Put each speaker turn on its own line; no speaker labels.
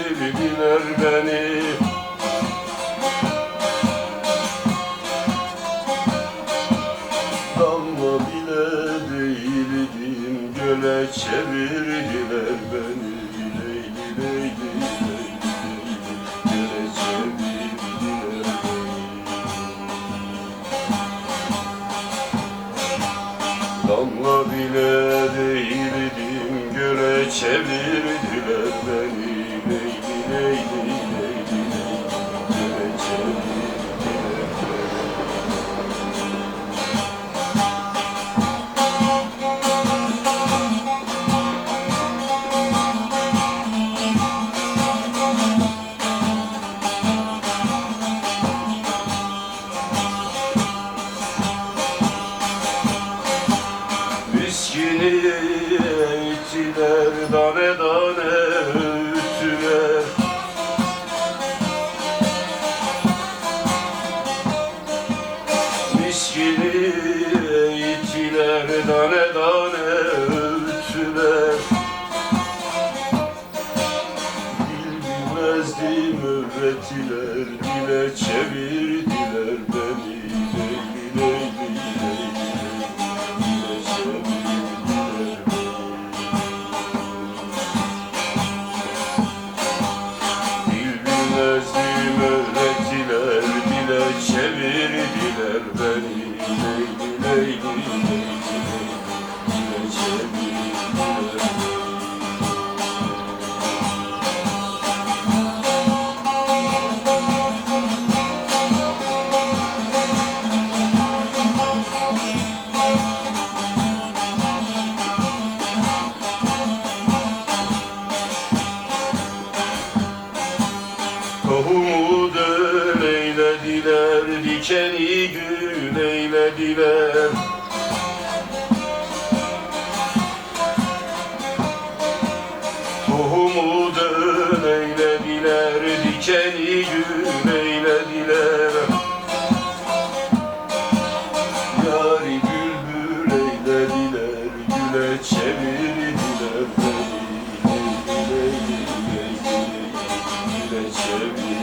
çevirdiler beni. Damla bile değildim, göle çevirdiler beni. Leyli leyli leyli leyli, göle çevirdiler beni. Damla bile değildim, göle çevirdiler beni. Leyli leyli leyli leyli, göle çevirdiler beni. Miskini eğittiler, tane tane öğüttüler. Miskini eğittiler, tane tane öğüttüler. Dil bilmezdim öğrettiler, dile çevirdiler beni. Leyli leyli leyli, dile çevirdiler beni. Dil bilmezdim öğrettiler, dile çevirdiler beni. Leyli leyli leyli, dile çevirdiler beni. Tohumu döl eylediler, dikeni gül eylediler. Tohumu döl eylediler, dikeni gül eylediler. Yari bülbül eylediler, güle çevirdiler beni. Leyli leyli leyli, güle çevirdiler.